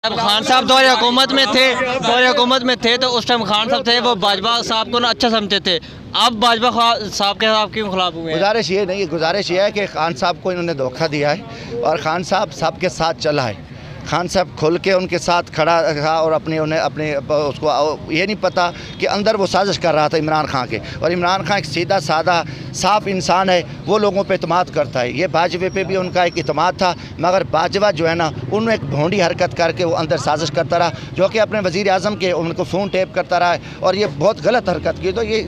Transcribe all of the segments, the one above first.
जब खान साहब दौर हुकूमत में थे तो उस टाइम खान साहब थे वो बाजवा साहब को ना अच्छा समझते थे। अब बाजवा साहब के साहब क्यों खिलाफ हुए हैं? गुजारिश ये नहीं, गुजारिश ये है कि खान साहब को इन्होंने धोखा दिया है और खान साहब सबके साथ चला है। खान साहब खुल के उनके साथ खड़ा रहा और अपने उसको ये नहीं पता कि अंदर वो साजिश कर रहा था इमरान खान के। और इमरान खान एक सीधा साधा साफ इंसान है, वो लोगों पे इत्मीनान करता है। ये बाजवे पे भी उनका एक इत्मीनान था, मगर बाजवा जो है ना उन्होंने एक भोंडी हरकत करके वो अंदर साजिश करता रहा, जो कि अपने वज़ीर आज़म के उनको फ़ोन टेप करता रहा है और ये बहुत गलत हरकत की। तो ये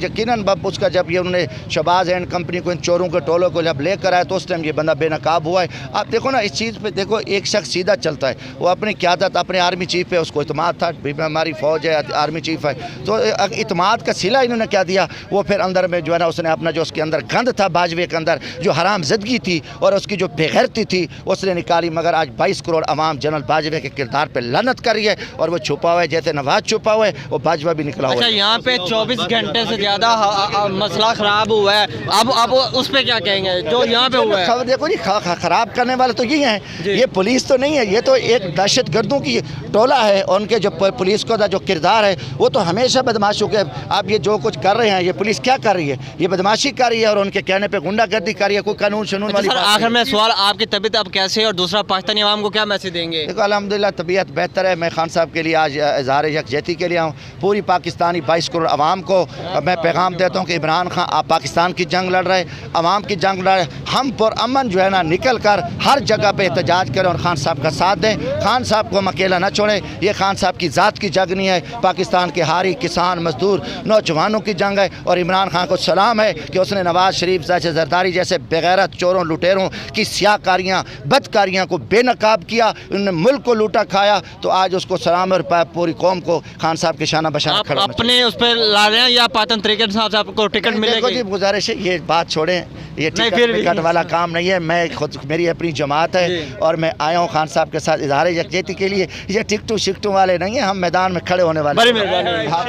यकीनन बब उसका जब ये उन्होंने शहबाज एंड कंपनी को इन चोरों के टोलों को जब लेकर आए तो उस टाइम ये बंदा बेनकाब हुआ है। आप देखो ना इस चीज़ पर देखो, एक शख्स सीधा चलता है, वो अपनी क़यादत अपने आर्मी चीफ है, उसको इत्मीनान था, हमारी फ़ौज है, आर्मी चीफ है, तो इत्मीनान का सिला इन्होंने क्या दिया। वो फिर अंदर में जो है ना उसने अपना जो उसके अंदर गंद था बाजवे के अंदर, जो हराम ज़दगी थी और उसकी जो बेगैरती थी उसने निकाली। मगर आज 22 करोड़ अवाम जनरल बाजवे के किरदार पर लानत कर रही है और वो छुपा हुआ है, जैसे नवाज छुपा हुआ है वो बाजवा भी निकला हुआ है। अच्छा, यहाँ पे 24 घंटे से ज़्यादा मसला ख़राब हुआ है, अब उस पर क्या कहेंगे जो यहाँ पे हुआ है? देखो जी, ख़राब करने वाले तो ये हैं, ये पुलिस तो नहीं है, ये तो एक दहशत गर्दों की टोला है। और उनके जो पुलिस का जो किरदार है वो तो हमेशा बदमाशों के। आप ये जो कुछ कर रहे हैं, ये पुलिस क्या कर रही है? ये बदमाशी कर रही है और उनके कहने पे गुंडागर्दी कर रही है, कोई कानून शनून वाली। आखिर में सवाल, आपकी तबीयत अब कैसे है और दूसरा पाकिस्तानी आवाम को क्या मैसेज देंगे? देखो अल्हम्दुलिल्लाह तबीयत बेहतर है। मैं खान साहब के लिए आज इज़हार यकजहती के लिए आऊँ। पूरी पाकिस्तानी 22 करोड़ आवाम को मैं पैगाम देता हूँ कि इमरान खान आप पाकिस्तान की जंग लड़ रहे, आवाम की जंग लड़ रहे। हम पुरअमन जो है ना निकल कर हर जगह पर एहतजाज करें और खान साहब का साथ दें। खान साहब को हम अकेला न छोड़ें। ये खान साहब की ज़ात की जंग नहीं है, पाकिस्तान के हारी किसान मजदूर नौजवानों की जंग है। और इमरान खान को सलाम है कि उसने नवाज शरीफ जैसे जरदारी जैसे बेगैरत चोरों लुटेरों की स्याकारियाँ बदकारियाँ को बेनकाब किया, उन्होंने मुल्क को लूटा खाया। तो आज उसको सलाम और पूरी कौम को खान साहब के शाना बशाना खड़ा अपने उस पर ला रहे हैं या पातन तरीके से आपको टिकट मिलेगी? गुजारिश है, ये बात छोड़ें, ये टिकट वाला काम नहीं है। मैं खुद, मेरी अपनी जमात है और मैं आया हूँ खान साहब के साथ इज़हार यकजहती के लिए। ये टिकटू शिकटू वाले नहीं है, हम मैदान में खड़े होने वाले।